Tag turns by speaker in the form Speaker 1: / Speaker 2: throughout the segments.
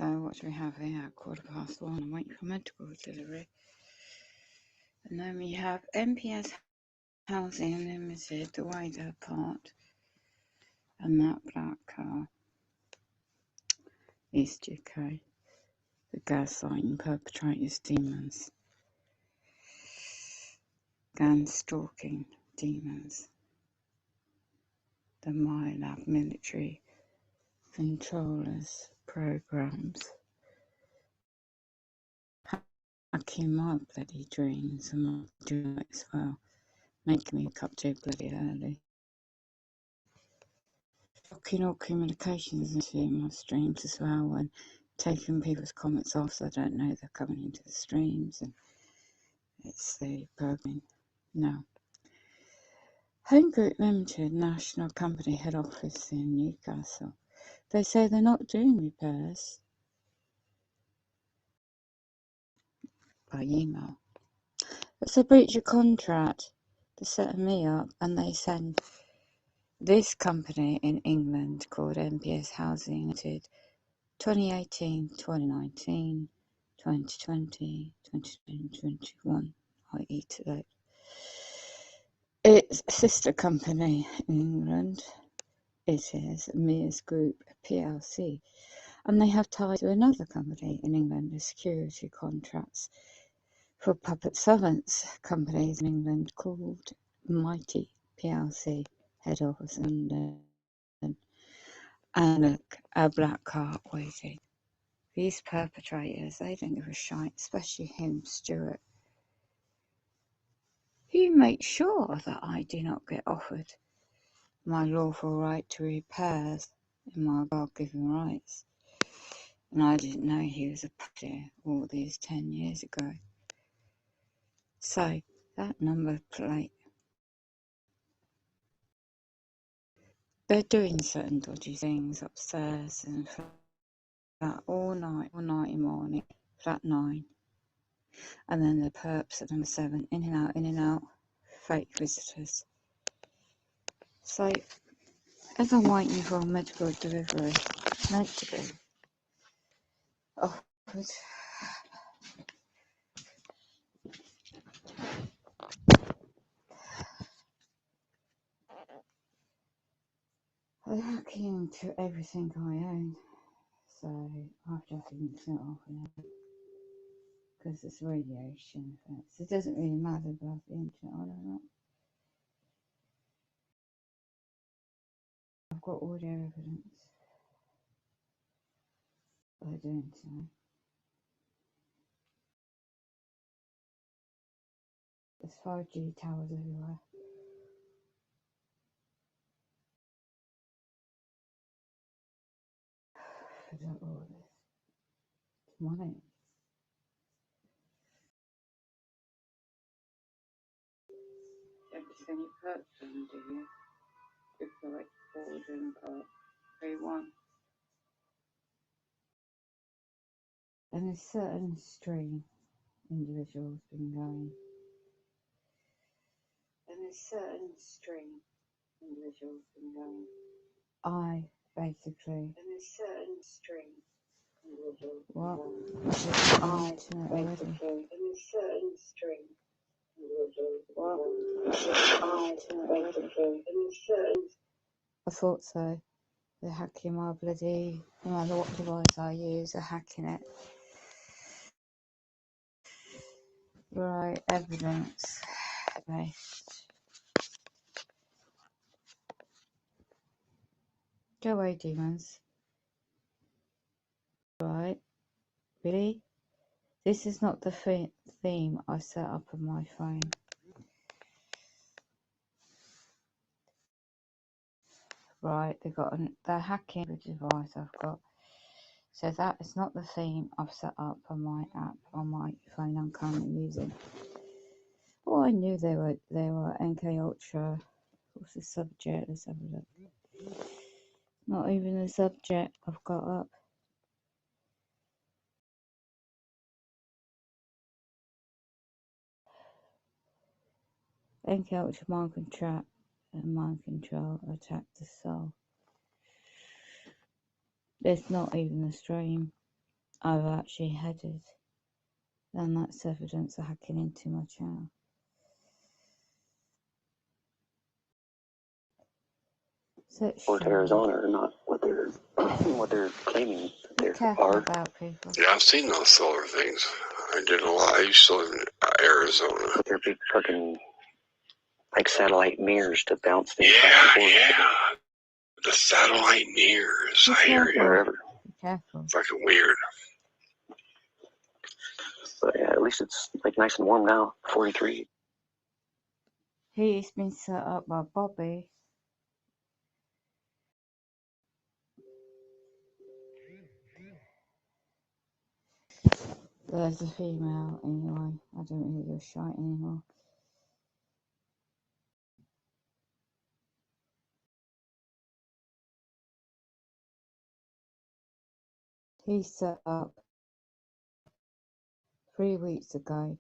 Speaker 1: So what do we have here? 1:15. I'm waiting for medical delivery. And then we have MPS Housing Limited, the wider part, and that black car. East UK, the gaslighting perpetrators, demons, gang stalking demons, the MyLab military controllers programs, hacking my bloody dreams, and I'll do it as well, making me wake up too bloody early. Blocking all communications into my streams as well, and taking people's comments off so I don't know they're coming into the streams, and it's the programming. No. Home Group Limited, national company head office in Newcastle. They say they're not doing repairs by email. It's a breach of contract. They're setting me up, and they send this company in England called MPS Housing Limited 2018, 2019, 2020, 2021, i.e. today. Its sister company in England, it is Mears Group plc, and they have ties to another company in England with security contracts for public servants companies in England called Mighty plc, head office in London, and look, a black car waiting. These perpetrators, they don't give a shite, especially him, Stuart. You make sure that I do not get offered my lawful right to repairs in my God-given rights. And I didn't know he was a putty all these 10 years ago. So, that number plate. They're doing certain dodgy things upstairs and flat all night in morning, flat 9. And then the perps at number 7, in and out, fake visitors. So, as I'm waiting for a medical delivery, meant to be offered. They're hacking into everything I own, so I've just been sent off now because it's radiation effects. It doesn't really matter about the internet, I don't know. I've got audio evidence. They're doing so. There's 5G towers everywhere. Forget all this. It's money. Don't you see any perks on, do you? Just like forward and part 3-1. And a certain stream individuals been going. I basically. What? I basically. I thought so. They're hacking my bloody, no matter what device I use, they're hacking it. Right, evidence based. Go away, demons. Right, really? This is not the theme I set up on my phone. Right, they're hacking the device I've got. So that is not the theme I've set up on my app on my phone I'm currently using. Oh, I knew they were NK Ultra. What's the subject? Let's have a look. Not even the subject I've got up. NK Ultra mind control and mind control attack the soul. There's not even a stream. I've actually headed, then that's evidence of hacking into my channel.
Speaker 2: North Arizona are not what they're claiming
Speaker 1: Be careful about people.
Speaker 3: Yeah, I've seen those solar things. I did a lot. I used to live in Arizona.
Speaker 2: They're big fucking like satellite mirrors to bounce things back and forth.
Speaker 3: Yeah. The satellite mirrors. I hear you.
Speaker 2: Wherever.
Speaker 1: Be careful.
Speaker 3: Fucking weird.
Speaker 2: But yeah, at least it's like nice and warm now. 43.
Speaker 1: He's been set up by Bobby. There's a female anyway. I don't hear your shite anymore. He set up 3 weeks ago.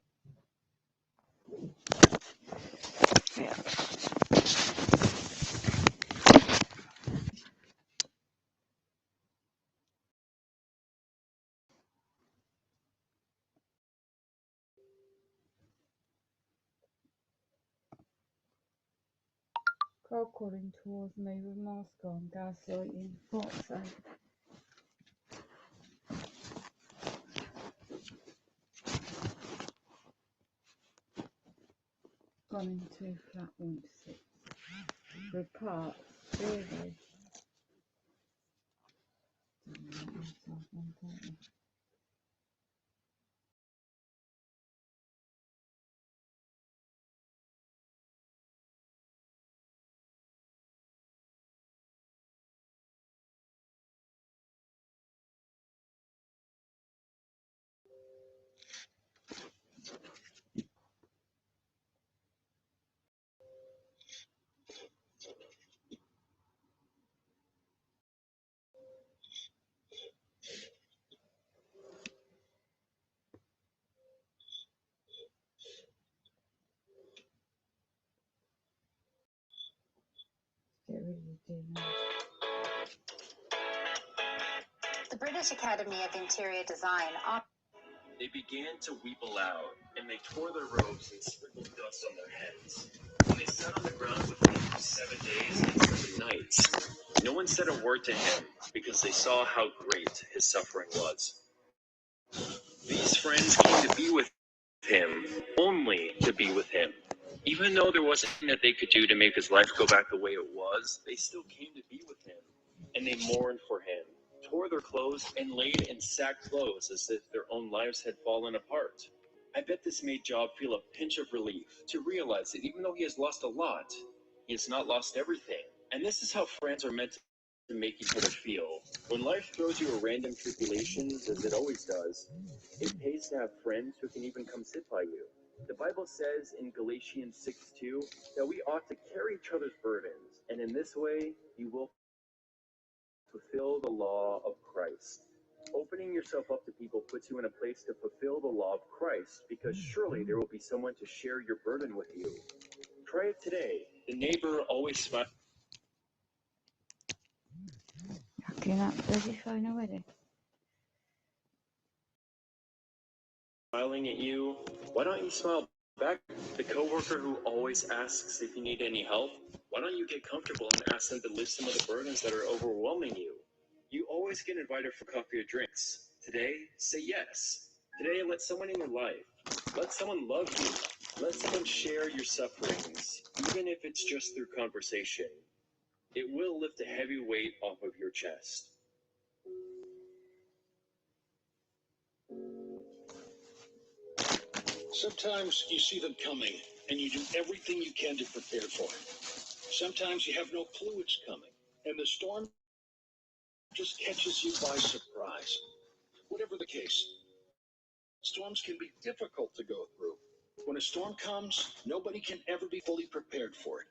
Speaker 2: Yeah.
Speaker 1: Crocodile towards me with mask on, gaslighting. What's that? Gone into flat 1 to 6. With parts, really. Get rid of the demons.
Speaker 4: The British Academy of Interior Design.
Speaker 5: They began to weep aloud, and they tore their robes and sprinkled dust on their heads. When they sat on the ground with him for 7 days and 7 nights, no one said a word to him, because they saw how great his suffering was. These friends came to be with him, only to be with him. Even though there wasn't anything that they could do to make his life go back the way it was, they still came to be with him, and they mourned for him, tore their clothes, and laid in sackcloth as if their own lives had fallen apart. I bet this made Job feel a pinch of relief to realize that even though he has lost a lot, he has not lost everything. And this is how friends are meant to make each other feel. When life throws you a random tribulations, as it always does, it pays to have friends who can even come sit by you. The Bible says in Galatians 6:2 that we ought to carry each other's burdens, and in this way you will fulfill the law of Christ. Opening yourself up to people puts you in a place to fulfill the law of Christ, because surely there will be someone to share your burden with you. Try it today. The neighbor always smiles.
Speaker 1: Hacking up bloody phone already.
Speaker 5: Smiling at you. Why don't you smile back? The coworker who always asks if you need any help. Why don't you get comfortable and ask them to lift some of the burdens that are overwhelming you? You always get invited for coffee or drinks. Today, say yes. Today, let someone in your life. Let someone love you. Let someone share your sufferings, even if it's just through conversation. It will lift a heavy weight off of your chest.
Speaker 6: Sometimes you see them coming, and you do everything you can to prepare for it. Sometimes you have no clue it's coming, and the storm just catches you by surprise. Whatever the case, storms can be difficult to go through. When a storm comes, nobody can ever be fully prepared for it.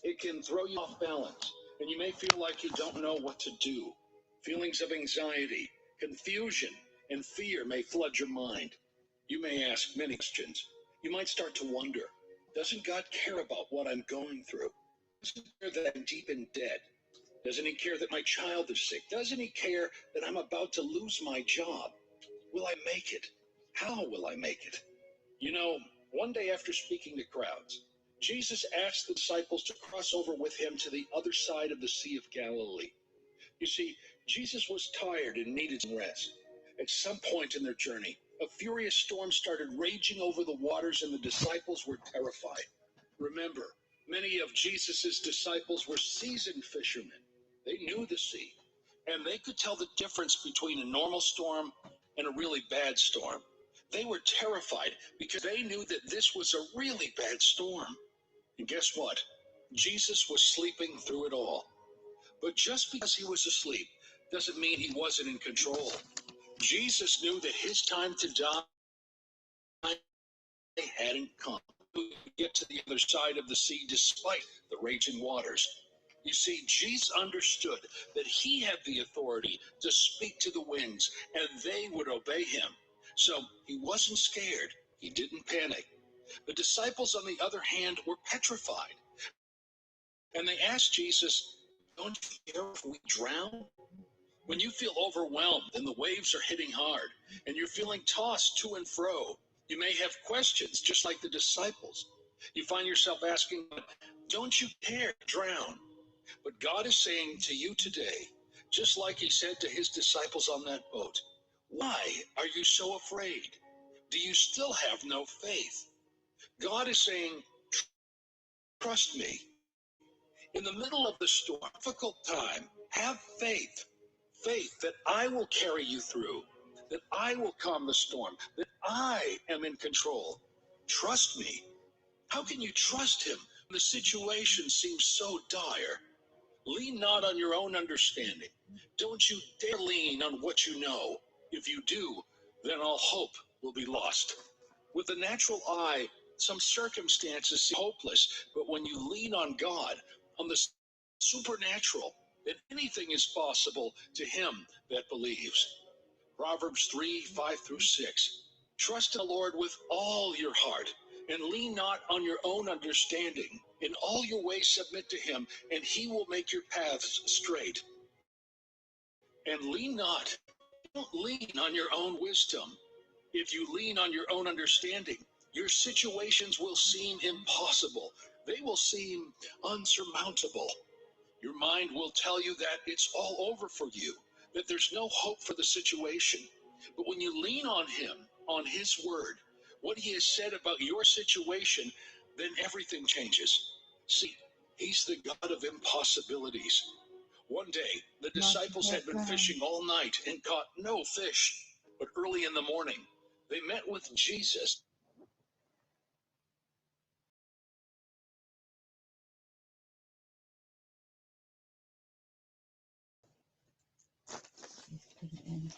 Speaker 6: It can throw you off balance, and you may feel like you don't know what to do. Feelings of anxiety, confusion, and fear may flood your mind. You may ask many questions. You might start to wonder, doesn't God care about what I'm going through? Doesn't he care that I'm deep in debt? Doesn't he care that my child is sick? Doesn't he care that I'm about to lose my job? Will I make it? How will I make it? You know, one day after speaking to crowds, Jesus asked the disciples to cross over with him to the other side of the Sea of Galilee. You see, Jesus was tired and needed some rest. At some point in their journey, a furious storm started raging over the waters, and the disciples were terrified. Remember, many of Jesus' disciples were seasoned fishermen. They knew the sea, and they could tell the difference between a normal storm and a really bad storm. They were terrified because they knew that this was a really bad storm. And guess what? Jesus was sleeping through it all. But just because he was asleep doesn't mean he wasn't in control. Jesus knew that his time to die hadn't come. To get to the other side of the sea despite the raging waters. You see, Jesus understood that he had the authority to speak to the winds and they would obey him. So he wasn't scared. He didn't panic. The disciples, on the other hand, were petrified. And they asked Jesus, "Don't you care if we drown?" When you feel overwhelmed and the waves are hitting hard and you're feeling tossed to and fro, you may have questions just like the disciples. You find yourself asking, "Don't you dare drown?" But God is saying to you today, just like he said to his disciples on that boat, "Why are you so afraid? Do you still have no faith?" God is saying, "Trust me. In the middle of the storm, difficult time, have faith. Faith that I will carry you through, that I will calm the storm, that I am in control. Trust me." How can you trust him when the situation seems so dire? Lean not on your own understanding. Don't you dare lean on what you know. If you do, then all hope will be lost. With the natural eye, some circumstances seem hopeless, but when you lean on God, on the supernatural, then anything is possible to him that believes. Proverbs 3:5-6. Trust in the Lord with all your heart, and lean not on your own understanding. In all your ways submit to him, and he will make your paths straight. And don't lean on your own wisdom. If you lean on your own understanding, your situations will seem impossible. They will seem unsurmountable. Your mind will tell you that it's all over for you, that there's no hope for the situation. But when you lean on him, on his word, what he has said about your situation, then everything changes. See, he's the God of impossibilities. One day, the disciples had been fishing all night and caught no fish. But early in the morning, they met with Jesus.
Speaker 1: Put it in.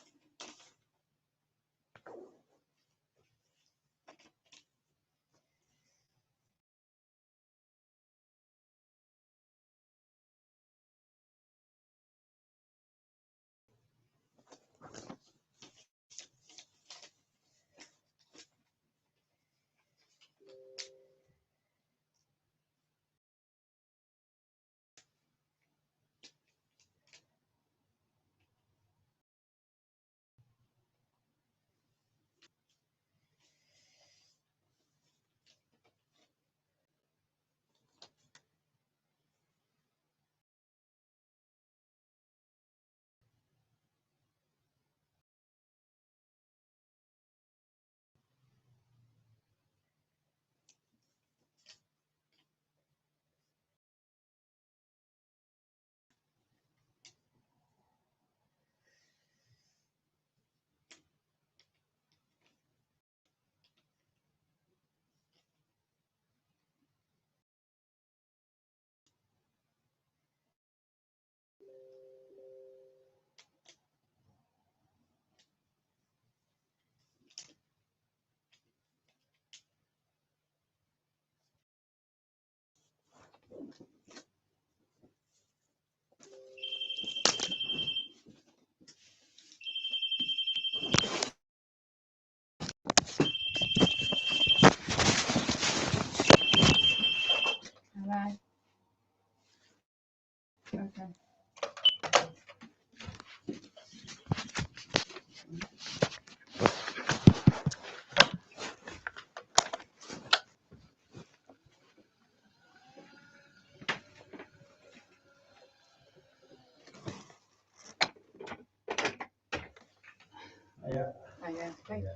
Speaker 1: Yeah. Oh, yeah. Thank you.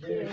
Speaker 6: Thank you.